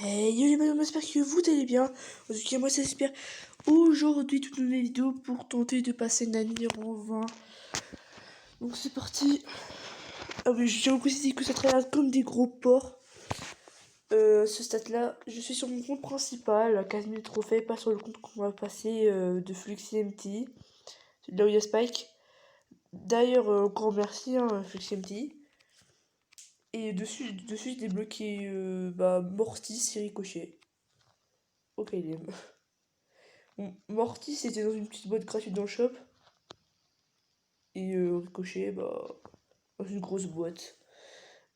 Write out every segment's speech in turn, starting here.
Hey yo les bonhommes, j'espère que vous allez bien. En tout cas moi ça j'espère. Aujourd'hui toute une nouvelle vidéo pour tenter de passer une année en 20. Donc c'est parti. Ah oui, je tiens à préciser que ça traverse comme des gros porcs. Ce stade là, je suis sur mon compte principal, 15 000 trophées, pas sur le compte qu'on va passer de FluxyMT. C'est là où il y a Spike. D'ailleurs, encore merci FluxyMT. Et dessus j'ai débloqué Mortis et Ricochet. Ok, il aime. Mortis c'était dans une petite boîte gratuite dans le shop. Et Ricochet, dans une grosse boîte.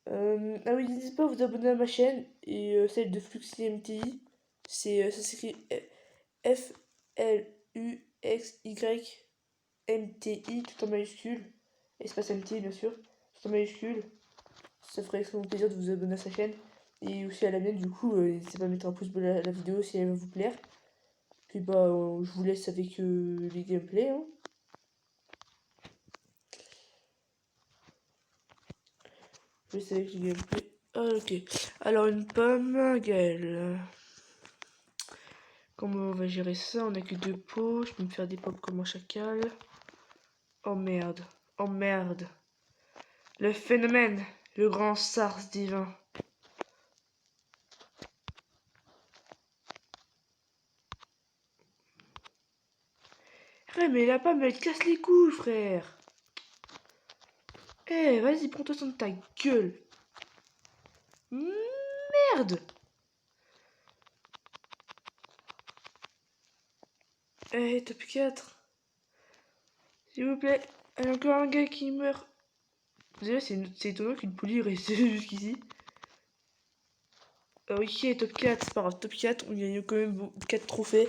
Ah oui, n'hésitez pas à vous abonner à ma chaîne et celle de Fluxy MTI. Ça s'écrit FLUXY tout en majuscule. Espace MTI bien sûr, tout en majuscule. Ça ferait extrêmement plaisir de vous abonner à sa chaîne. Et aussi à la mienne, du coup, n'hésitez pas à mettre un pouce bleu à la vidéo si elle va vous plaire. Puis je vous laisse avec les gameplays. Hein. Je laisse avec les gameplays. Ah, ok. Alors, une pomme, Gaël. Comment on va gérer ça? On a que 2 pots. Je peux me faire des pommes comme un chacal. Oh merde. Oh merde. Le phénomène. Le grand SARS divin. Frère, mais la pomme, elle casse les couilles, frère. Eh, vas-y, prends-toi ça de ta gueule. Merde. Eh, top 4. S'il vous plaît. Il y a encore un gars qui meurt. Vous savez, c'est étonnant qu'une poulie reste jusqu'ici. Ok, top 4, c'est pas grave, top 4, on gagne quand même 4 trophées.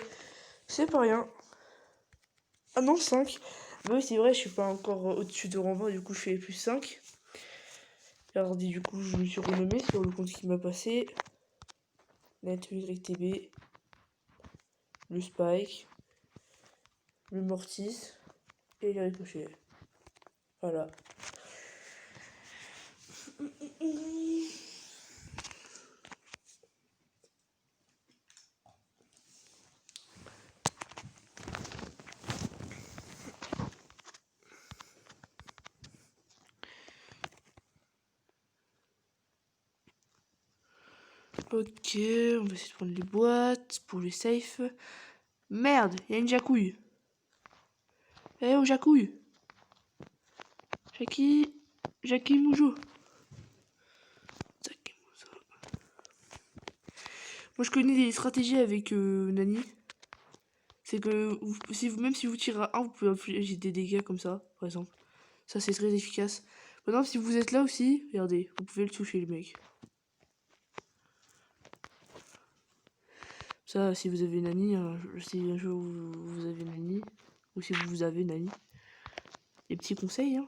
C'est pas rien. Ah non, 5. Bah oui, c'est vrai, je suis pas encore au-dessus de rang 20, du coup je fais plus 5. Alors du coup, je me suis renommé sur le compte qui m'a passé. NetYTB. Le Spike. Le Mortis. Et le Ricochet. Voilà. Ok, on va essayer de prendre les boîtes pour les safe. Merde, il y a une jacouille. Eh oh, jacouille. Jackie Moujo. Moi je connais des stratégies avec Nani. C'est que même si vous tirez à 1, vous pouvez infliger des dégâts comme ça, par exemple. Ça c'est très efficace. Maintenant si vous êtes là aussi, regardez, vous pouvez le toucher le mec. Ça si vous avez Nani, si un jour vous avez Nani, ou si vous avez Nani. Les petits conseils hein.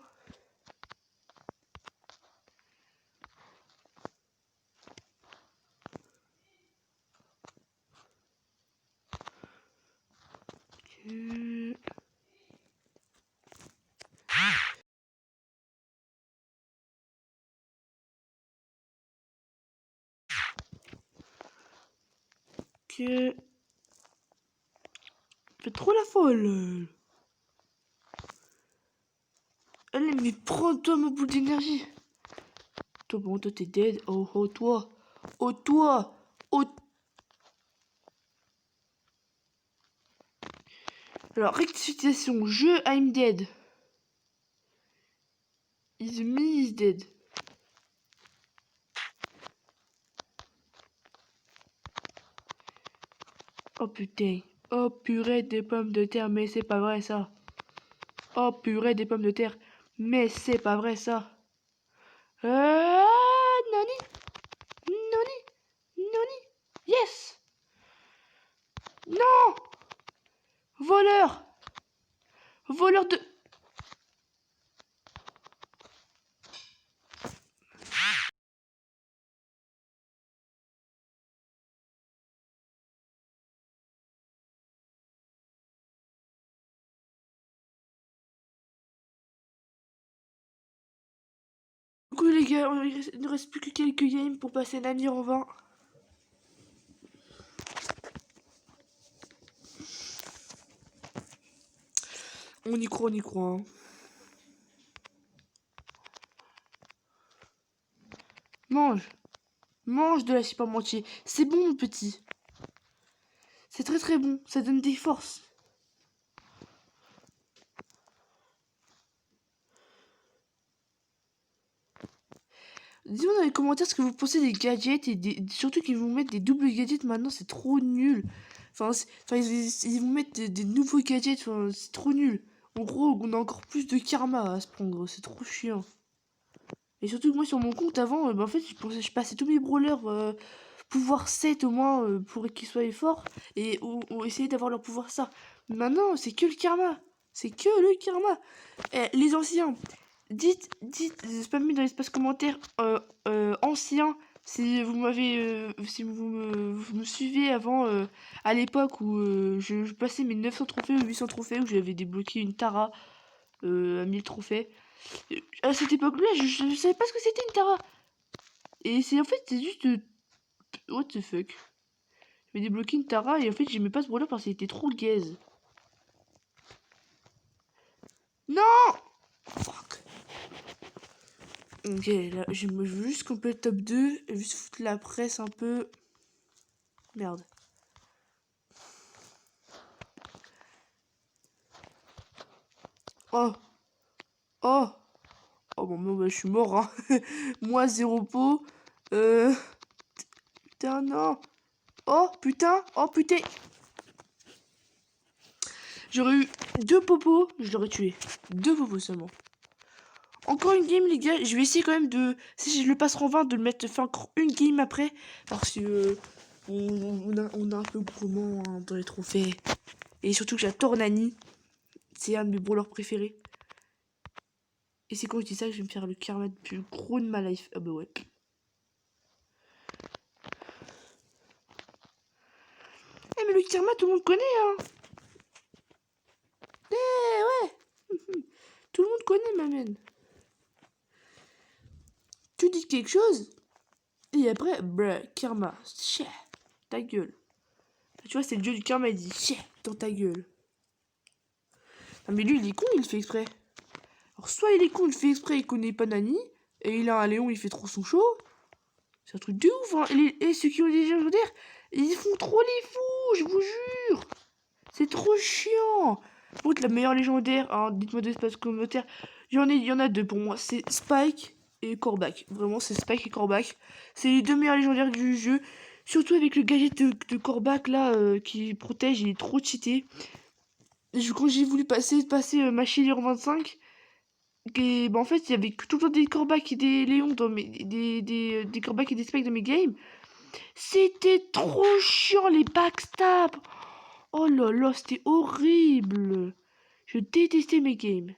Ok. Fais trop la folle. Allez mais prends-toi ma boule d'énergie. Toi bon toi t'es dead. Oh oh toi. Oh toi. Oh. Alors rectification. I'm dead. Is me is dead. Oh putain. Oh purée des pommes de terre, mais c'est pas vrai ça. Oh purée des pommes de terre, mais c'est pas vrai ça. Nani? Nani? Nani? Yes! Non! Voleur! Voleur de... Du coup les gars, il ne reste plus que quelques games pour passer Nani en 20. On y croit, on y croit. Hein. Mange. Mange de la chip parmentier. C'est bon, mon petit. C'est très très bon. Ça donne des forces. Dis-moi dans les commentaires ce que vous pensez des gadgets et surtout qu'ils vont mettre des doubles gadgets maintenant, c'est trop nul. Enfin, ils vont mettre des nouveaux gadgets, enfin, c'est trop nul. En gros, on a encore plus de karma à se prendre, c'est trop chiant. Et surtout que moi sur mon compte avant, en fait, je passais tous mes brawlers pouvoir 7 au moins pour qu'ils soient forts et on essayait d'avoir leur pouvoir ça. Maintenant, c'est que le karma. C'est que le karma. Les anciens, dites, spammez dans l'espace commentaire ancien si vous m'avez, vous me suivez avant, à l'époque où je passais mes 900 trophées ou 800 trophées, où j'avais débloqué une Tara à 1000 trophées. À cette époque-là, je savais pas ce que c'était une Tara. Et c'est en fait, c'est juste what the fuck. J'avais débloqué une Tara et en fait, j'aimais pas ce brawler parce qu'il était trop gaze. Non! Fuck. Ok, là, je veux juste compléter le top 2 et juste foutre la presse un peu. Merde. Oh! Oh! Oh bon, bah, je suis mort, hein. Moi, 0 pot. Putain, non! Oh, putain! Oh, putain! J'aurais eu 2 popos, je l'aurais tué. 2 popos seulement. Encore une game, les gars. Je vais essayer quand même de, si je le passerai en 20, de le mettre, faire encore une game après. Parce que on a un peu gourmand hein, dans les trophées. Et surtout que j'adore Nani. C'est un de mes brawlers préférés. Et c'est quand je dis ça que je vais me faire le karma le plus gros de ma life. Ah bah ouais. Eh mais le karma, tout le monde connaît, hein. Eh ouais. Tout le monde connaît, ma mène. Tu dis quelque chose, et après, bruh, karma, chè, ta gueule. Tu vois, c'est le dieu du karma, il dit chè, dans ta gueule. Non mais lui, il est con, il le fait exprès. Alors soit il est con, il fait exprès, il connaît pas Nani, et il a un Léon, il fait trop son show. C'est un truc de ouf, hein. Et ceux qui ont des légendaires, ils font trop les fous, je vous jure. C'est trop chiant. Bon, la meilleure légendaire, hein, dites-moi de l'espace commentaire. Il y en a deux pour moi, c'est Spike et Corbac. Vraiment, c'est Spike et Corbac. C'est les deux meilleurs légendaires du jeu. Surtout avec le gadget de Corbac là, qui protège, il est trop cheaté. Quand j'ai voulu passer ma Chilière 25, et, bah, en fait, il y avait tout le temps des Corbac et des Léons dans des Corbac et des Spikes dans mes games. C'était trop chiant les backstabs. Oh là là, c'était horrible. Je détestais mes games.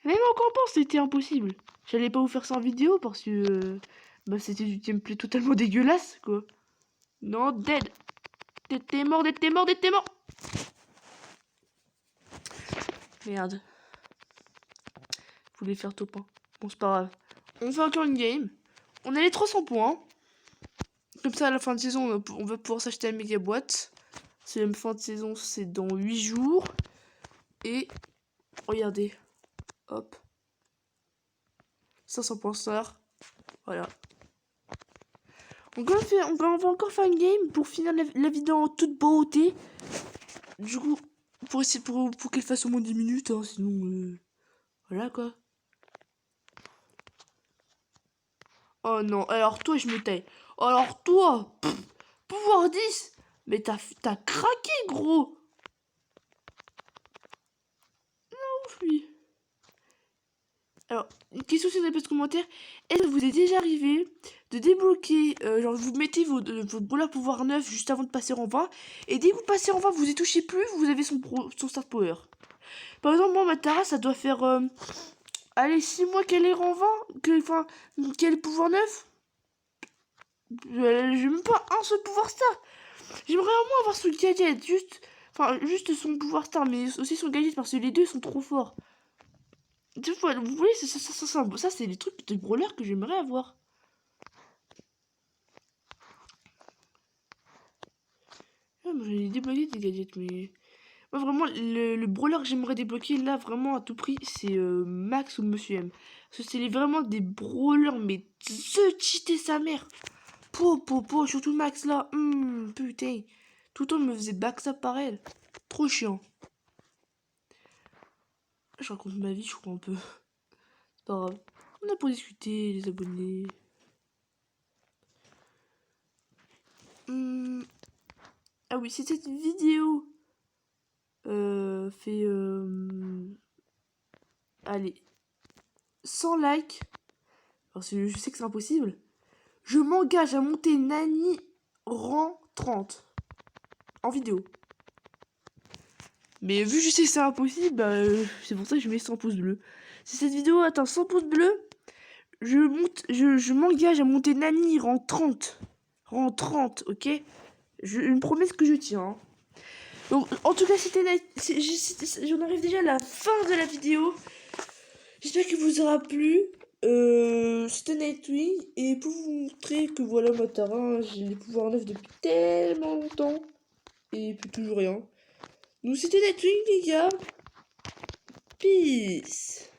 Même en campant, c'était impossible. J'allais pas vous faire ça en vidéo parce que bah, c'était du gameplay totalement dégueulasse, quoi. Non, dead. T'es mort, t'es mort, t'es mort. Merde. Je voulais faire top 1. Bon, c'est pas grave. On fait encore une game. On a les 300 points. Comme ça, à la fin de saison, on va pouvoir s'acheter la méga boîte. C'est la fin de saison, c'est dans 8 jours. Et regardez. Hop. 500 points star. Voilà. On va encore faire une game pour finir la vidéo en toute beauté. Du coup, pour essayer pour qu'elle fasse au moins 10 minutes, hein, sinon voilà quoi. Oh non, alors toi je me taille. Alors toi, pouvoir 10. Mais t'as craqué gros. Non, ouf lui. Alors, une question sur les commentaires. Est-ce que vous est déjà arrivé de débloquer, genre vous mettez votre brawler pouvoir 9 juste avant de passer en 20, et dès que vous passez en 20, vous y touchez plus, vous avez son start power. Par exemple, moi, ma Tara, ça doit faire, allez, 6 mois qu'elle est en 20, qu'elle est pouvoir 9. J'ai même pas un seul pouvoir star. J'aimerais au moins avoir son gadget, juste son pouvoir star, mais aussi son gadget, parce que les deux sont trop forts. Vous voyez, ça c'est les trucs de brawler que j'aimerais avoir. Ah, moi, j'ai débloqué des gadgets, mais... Moi, vraiment, le brawler que j'aimerais débloquer là, vraiment à tout prix, c'est Max ou Monsieur M. Parce que c'est vraiment des brawlers, mais de cheater sa mère. Surtout Max là. Putain. Tout le temps, il me faisait backstab par elle. Trop chiant. Je raconte ma vie, je crois, un peu. C'est pas grave. On a pour discuter, les abonnés. Ah oui, c'est cette vidéo fait allez 100 likes, parce que je sais que c'est impossible, je m'engage à monter Nani rang 30 en vidéo. Mais vu que je sais que c'est impossible, bah, c'est pour ça que je mets 100 pouces bleus. Si cette vidéo atteint 100 pouces bleus, je m'engage à monter Nani rang 30. Rang 30, ok? Une promesse que je tiens. Hein. Donc, en tout cas, j'en arrive déjà à la fin de la vidéo. J'espère qu'il vous aura plu. C'était Nightwing. Et pour vous montrer que voilà, ma Tara, j'ai les pouvoirs neufs depuis tellement longtemps. Et puis toujours rien. Donc, c'était Nightwing, les gars. Peace.